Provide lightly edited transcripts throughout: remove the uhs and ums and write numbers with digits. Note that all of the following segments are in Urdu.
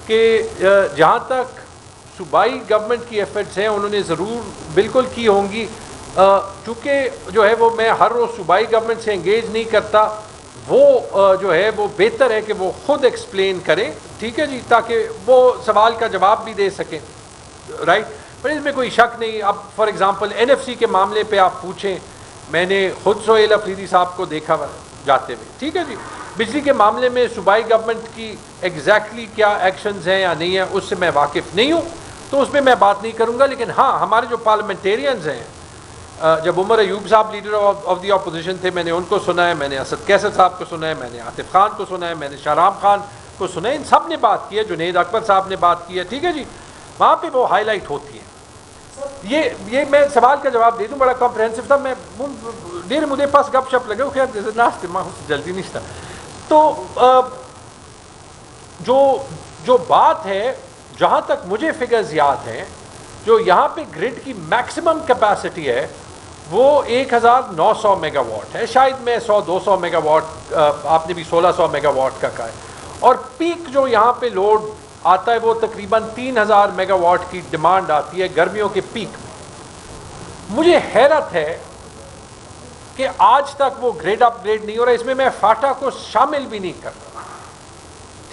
کہ جہاں تک صوبائی گورنمنٹ کی ایفرٹس ہیں انہوں نے ضرور بالکل کی ہوں گی، چونکہ جو ہے وہ میں ہر روز صوبائی گورنمنٹ سے انگیج نہیں کرتا، وہ جو ہے وہ بہتر ہے کہ وہ خود ایکسپلین کریں، ٹھیک ہے جی، تاکہ وہ سوال کا جواب بھی دے سکیں، رائٹ. پر اس میں کوئی شک نہیں. اب فار ایگزامپل NFC کے معاملے پہ آپ پوچھیں، میں نے خود سہیل افریدی صاحب کو دیکھا جاتے ہوئے، ٹھیک ہے جی. بجلی کے معاملے میں صوبائی گورنمنٹ کی ایگزیکٹلی کیا ایکشنز ہیں یا نہیں ہیں اس سے میں واقف نہیں ہوں، تو اس پہ میں بات نہیں کروں گا. لیکن ہاں، ہمارے جو پارلیمنٹیرینز ہیں، جب عمر ایوب صاحب لیڈر آف دی اپوزیشن تھے، میں نے ان کو سنا ہے، میں نے اسد کیسر صاحب کو سنا ہے، میں نے عاطف خان کو سنا ہے، میں نے شاہرام خان کو سنا ہے، ان سب نے بات کی ہے، جنید اکبر صاحب نے بات کی ہے، ٹھیک ہے جی. وہاں پہ وہ ہائی لائٹ ہوتی ہے. یہ میں سوال کا جواب دے دوں، بڑا کمپریہنسو تھا، میں دیر مجھے پاس گپ شپ لگے، خیر ناشتے ماں جلدی نہیں تھا. تو جو بات ہے، جہاں تک مجھے فگرز یاد ہیں، جو یہاں پہ گرڈ کی میکسیمم کیپیسٹی ہے وہ 1900 میگا واٹ ہے، شاید میں 100-200 میگا واٹ، آپ نے بھی 1600 میگا واٹ کا کہا ہے. اور پیک جو یہاں پہ لوڈ آتا ہے وہ تقریباً 3000 میگا واٹ کی ڈیمانڈ آتی ہے گرمیوں کے پیک میں. مجھے حیرت ہے کہ آج تک وہ گریڈ اپ گریڈ نہیں ہو رہا. اس میں میں فاٹا کو شامل بھی نہیں کرتا،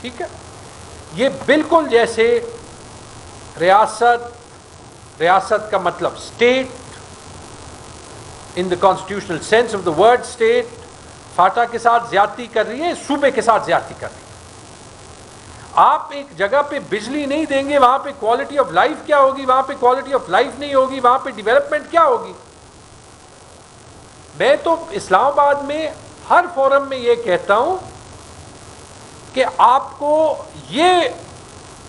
ٹھیک ہے. یہ بالکل جیسے ریاست کا مطلب state in the constitutional sense of the word state FATA کے ساتھ زیادتی کر رہی ہے، صوبے کے ساتھ زیادتی کر رہی ہے. آپ ایک جگہ پہ بجلی نہیں دیں گے، وہاں پہ کوالٹی آف لائف کیا ہوگی؟ وہاں پہ کوالٹی آف لائف نہیں ہوگی، وہاں پہ ڈیولپمنٹ کیا ہوگی؟ میں تو اسلام آباد میں ہر فورم میں یہ کہتا ہوں کہ آپ کو یہ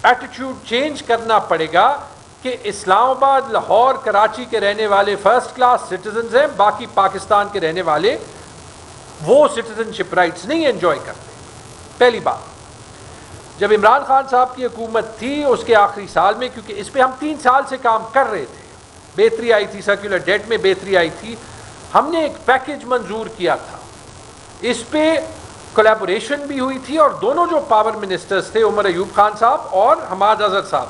ایٹیٹیوڈ چینج کرنا پڑے گا کہ اسلام آباد، لاہور، کراچی کے رہنے والے فرسٹ کلاس سٹیزنز ہیں، باقی پاکستان کے رہنے والے وہ سٹیزن شپ رائٹس نہیں انجوائے کرتے. پہلی بات. جب عمران خان صاحب کی حکومت تھی اس کے آخری سال میں، کیونکہ اس پہ ہم 3 سال سے کام کر رہے تھے، بہتری آئی تھی، سرکولر ڈیٹ میں بہتری آئی تھی، ہم نے ایک پیکج منظور کیا تھا، اس پہ کولیبوریشن بھی ہوئی تھی، اور دونوں جو پاور منسٹرز تھے، عمر ایوب خان صاحب اور حماد اظہر صاحب،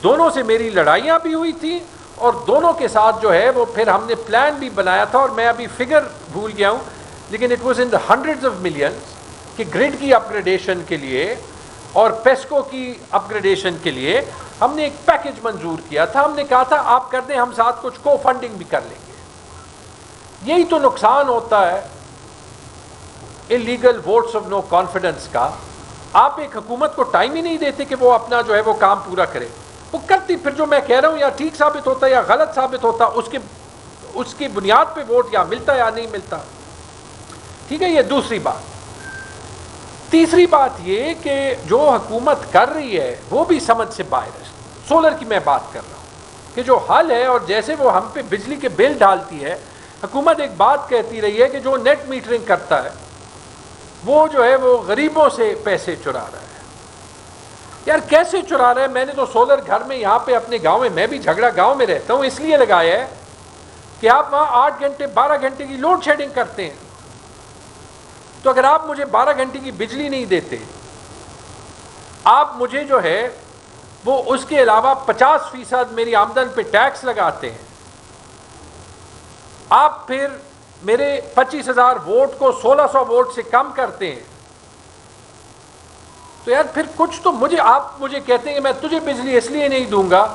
دونوں سے میری لڑائیاں بھی ہوئی تھی، اور دونوں کے ساتھ جو ہے وہ پھر ہم نے پلان بھی بنایا تھا. اور میں ابھی فگر بھول گیا ہوں، لیکن it was in the hundreds of millions کہ گرڈ کی اپ گریڈیشن کے لیے اور پیسکو کی اپ گریڈیشن کے لیے ہم نے ایک پیکج منظور کیا تھا. ہم نے کہا تھا آپ کر دیں، ہم ساتھ کچھ کو فنڈنگ بھی کر لیں گے. یہی تو نقصان ہوتا ہے illegal votes of no confidence کا. آپ ایک حکومت کو ٹائم ہی نہیں دیتے کہ وہ اپنا جو ہے وہ کام پورا کرے. وہ کرتی، پھر جو میں کہہ رہا ہوں یا ٹھیک ثابت ہوتا ہے یا غلط ثابت ہوتا، اس کی بنیاد پہ ووٹ یا ملتا یا نہیں ملتا. ٹھیک ہے، یہ دوسری بات. تیسری بات یہ کہ جو حکومت کر رہی ہے وہ بھی سمجھ سے باہر ہے. سولر کی میں بات کر رہا ہوں کہ جو حل ہے، اور جیسے وہ ہم پہ بجلی کے بل ڈالتی ہے، حکومت ایک بات کہتی رہی ہے کہ جو نیٹ میٹرنگ کرتا ہے وہ جو ہے وہ غریبوں سے پیسے چرا رہا ہے. یار کیسے چرا رہا ہے؟ میں نے تو سولر گھر میں یہاں پہ اپنے گاؤں میں بھی جھگڑا گاؤں میں رہتا ہوں، اس لیے لگایا ہے کہ آپ وہاں 8 گھنٹے 12 گھنٹے کی لوڈ شیڈنگ کرتے ہیں. تو اگر آپ مجھے 12 گھنٹے کی بجلی نہیں دیتے، آپ مجھے جو ہے وہ اس کے علاوہ 50% میری آمدن پہ ٹیکس لگاتے ہیں، آپ پھر میرے 25,000 ووٹ کو 1600 ووٹ سے کم کرتے ہیں، تو یار پھر کچھ تو آپ مجھے کہتے ہیں کہ میں تجھے بجلی اس لیے نہیں دوں گا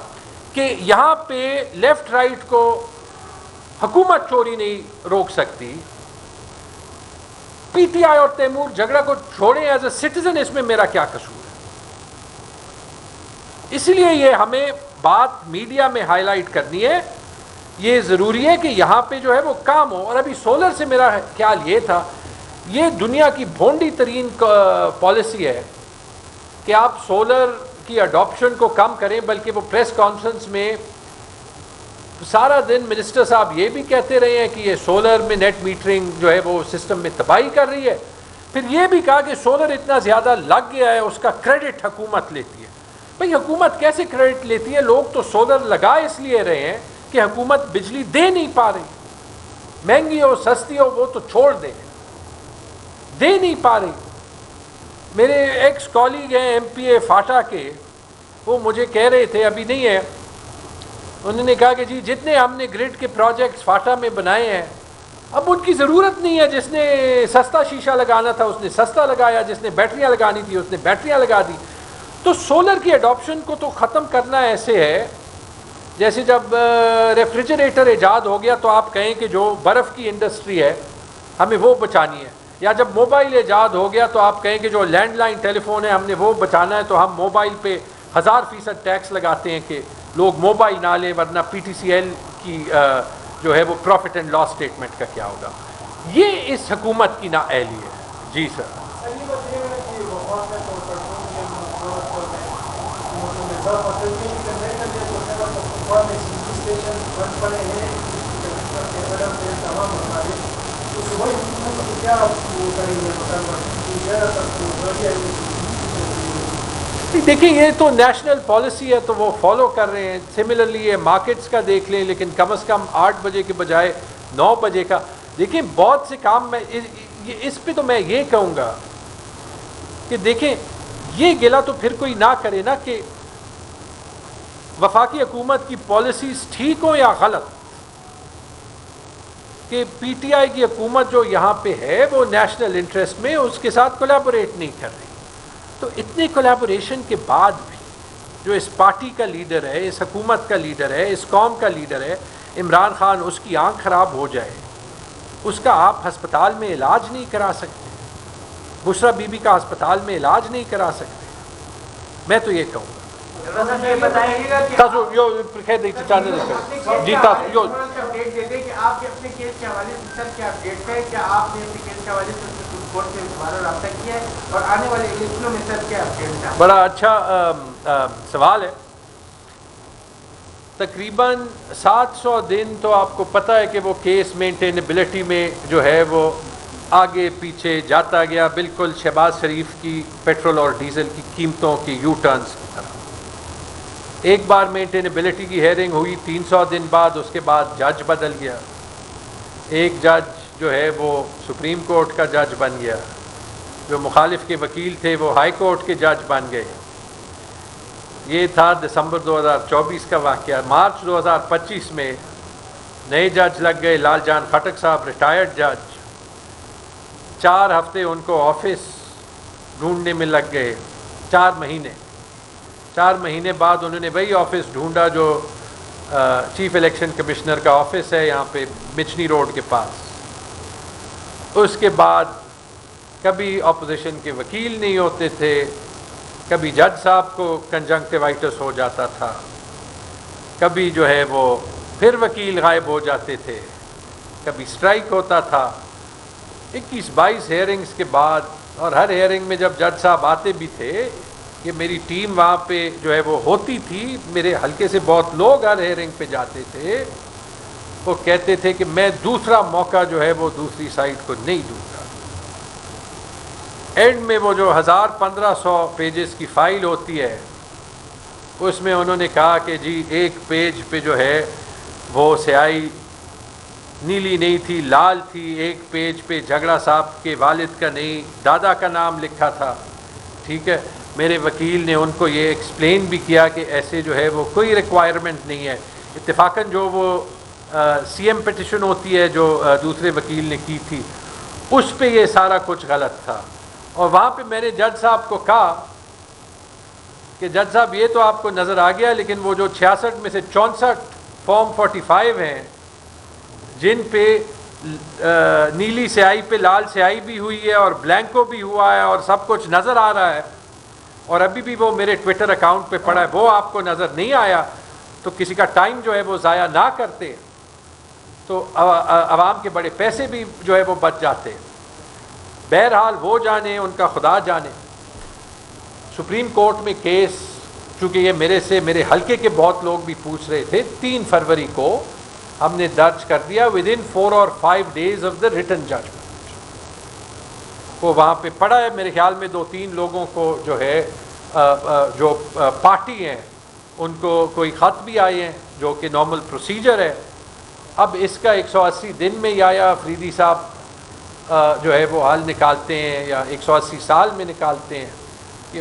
کہ یہاں پہ لیفٹ رائٹ کو حکومت چوری نہیں روک سکتی. پی ٹی آئی اور تیمور جھگڑا کو چھوڑیں، ایز اے سٹیزن اس میں میرا کیا قصور ہے؟ اس لیے یہ ہمیں بات میڈیا میں ہائی لائٹ کرنی ہے. یہ ضروری ہے کہ یہاں پہ جو ہے وہ کام ہو. اور ابھی سولر سے میرا خیال یہ تھا، یہ دنیا کی بھونڈی ترین پالیسی ہے کہ آپ سولر کی اڈاپشن کو کم کریں، بلکہ وہ پریس کانفرنس میں سارا دن منسٹر صاحب یہ بھی کہتے رہے ہیں کہ یہ سولر میں نیٹ میٹرنگ جو ہے وہ سسٹم میں تباہی کر رہی ہے. پھر یہ بھی کہا کہ سولر اتنا زیادہ لگ گیا ہے، اس کا کریڈٹ حکومت لیتی ہے. بھئی حکومت کیسے کریڈٹ لیتی ہے؟ لوگ تو سولر لگا اس لیے رہے ہیں کہ حکومت بجلی دے نہیں پا رہی. مہنگی ہو سستی ہو وہ تو چھوڑ دیں، دے نہیں پا رہی. میرے ایکس کالیگ ہیں ایم پی اے فاٹا کے، وہ مجھے کہہ رہے تھے، ابھی نہیں ہے، انہوں نے کہا کہ جی جتنے ہم نے گرڈ کے پروجیکٹس فاٹا میں بنائے ہیں اب ان کی ضرورت نہیں ہے، جس نے سستا شیشہ لگانا تھا اس نے سستا لگایا، جس نے بیٹریاں لگانی تھی اس نے بیٹریاں لگا دی۔ تو سولر کی اڈاپشن کو تو ختم کرنا ایسے ہے جیسے جب ریفریجریٹر ایجاد ہو گیا تو آپ کہیں کہ جو برف کی انڈسٹری ہے ہمیں وہ بچانی ہے، یا جب موبائل ایجاد ہو گیا تو آپ کہیں کہ جو لینڈ لائن ٹیلی فون ہے ہم نے وہ بچانا ہے، تو ہم موبائل پہ 1000% ٹیکس لگاتے ہیں کہ لوگ موبائل نہ لیں، ورنہ پی ٹی سی ایل کی جو ہے وہ پروفٹ اینڈ لاس اسٹیٹمنٹ کا کیا ہوگا۔ یہ اس حکومت کی نااہلی ہے۔ جی سر۔ دیکھیں یہ تو نیشنل پالیسی ہے تو وہ فالو کر رہے ہیں، سملرلی یہ مارکیٹس کا دیکھ لیں، لیکن کم از کم 8 بجے کے بجائے 9 بجے کا دیکھیں۔ بہت سے کام میں اس پہ تو میں یہ کہوں گا کہ دیکھیں یہ گلا تو پھر کوئی نہ کرے نا کہ وفاقی حکومت کی پالیسیز ٹھیک ہوں یا غلط، کہ پی ٹی آئی کی حکومت جو یہاں پہ ہے وہ نیشنل انٹرسٹ میں اس کے ساتھ کولیبوریٹ نہیں کر رہی، تو اتنے کولیبوریشن کے بعد بھی جو اس پارٹی کا لیڈر ہے، اس حکومت کا لیڈر ہے، اس قوم کا لیڈر ہے عمران خان، اس کی آنکھ خراب ہو جائے، اس کا آپ ہسپتال میں علاج نہیں کرا سکتے، بشرا بی بی کا ہسپتال میں علاج نہیں کرا سکتے، میں تو یہ کہوں گا۔ جی آپ اپنے کیس کے حوالے سے سر کیا اپڈیٹ ہے، کیا آپ نے اپنے کیس کے حوالے سے سپریم کورٹ سے دوبارہ رابطہ کیا ہے، اور آنے والے الیکشنوں میں سر کیا اپڈیٹ ہے؟ بڑا اچھا سوال ہے۔ تقریباً 700 دن تو آپ کو پتہ ہے کہ وہ کیس مینٹینیبلٹی میں جو ہے وہ آگے پیچھے جاتا گیا، بالکل شہباز شریف کی پیٹرول اور ڈیزل کی قیمتوں کی یو ٹرنز کی طرح۔ ایک بار مینٹینیبلٹی کی ہیئرنگ ہوئی 300 دن بعد، اس کے بعد جج بدل گیا، ایک جج جو ہے وہ سپریم کورٹ کا جج بن گیا، جو مخالف کے وکیل تھے وہ ہائی کورٹ کے جج بن گئے۔ یہ تھا دسمبر 2024 کا واقعہ۔ مارچ 2025 میں نئے جج لگ گئے، لال جان خٹک صاحب ریٹائرڈ جج، 4 ہفتے ان کو آفس ڈھونڈنے میں لگ گئے، 4 مہینے بعد انہوں نے وہی آفس ڈھونڈا جو چیف الیکشن کمشنر کا آفس ہے یہاں پہ مچنی روڈ کے پاس۔ اس کے بعد کبھی اپوزیشن کے وکیل نہیں ہوتے تھے، کبھی جج صاحب کو کنجنکٹیوائٹس ہو جاتا تھا، کبھی جو ہے وہ پھر وکیل غائب ہو جاتے تھے، کبھی سٹرائک ہوتا تھا۔ 21-22 ہیئرنگز کے بعد، اور ہر ہیئرنگ میں جب جج صاحب آتے بھی تھے کہ میری ٹیم وہاں پہ جو ہے وہ ہوتی تھی، میرے حلقے سے بہت لوگ ہر ہیئرنگ پہ جاتے تھے، وہ کہتے تھے کہ میں دوسرا موقع جو ہے وہ دوسری سائڈ کو نہیں دوں گا۔ اینڈ میں وہ جو 1500 پیجز کی فائل ہوتی ہے اس میں انہوں نے کہا کہ جی ایک پیج پہ جو ہے وہ سیاہی نیلی نہیں تھی، لال تھی، ایک پیج پہ جھگڑا صاحب کے والد کا نہیں دادا کا نام لکھا تھا۔ ٹھیک ہے، میرے وکیل نے ان کو یہ ایکسپلین بھی کیا کہ ایسے جو ہے وہ کوئی ریکوائرمنٹ نہیں ہے، اتفاقاً جو وہ سی ایم پٹیشن ہوتی ہے جو دوسرے وکیل نے کی تھی اس پہ یہ سارا کچھ غلط تھا۔ اور وہاں پہ میں نے جج صاحب کو کہا کہ جج صاحب یہ تو آپ کو نظر آ گیا، لیکن وہ جو 66 میں سے 64 فارم 45 ہیں جن پہ نیلی سیاہی پہ لال سیاہی بھی ہوئی ہے اور بلینکو بھی ہوا ہے اور سب کچھ نظر آ رہا ہے، اور ابھی بھی وہ میرے ٹویٹر اکاؤنٹ پہ پڑا ہے، وہ آپ کو نظر نہیں آیا، تو کسی کا ٹائم جو ہے وہ ضائع نہ کرتے تو عوام کے بڑے پیسے بھی جو ہے وہ بچ جاتے۔ بہرحال وہ جانے، ان کا خدا جانے۔ سپریم کورٹ میں کیس، چونکہ یہ میرے حلقے کے بہت لوگ بھی پوچھ رہے تھے، 3 فروری کو ہم نے درج کر دیا ودن 4 اور 5 days of the written judgment. وہ وہاں پہ پڑا ہے، میرے خیال میں 2-3 لوگوں کو جو ہے جو پارٹی ہیں ان کو کوئی خط بھی آئے ہیں جو کہ نارمل پروسیجر ہے۔ اب اس کا 180 دن میں یا فریدی صاحب جو ہے وہ حل نکالتے ہیں یا 180 سال میں نکالتے ہیں، یہ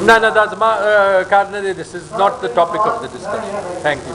No, that's Karnade, this is not the topic of the discussion. Thank you.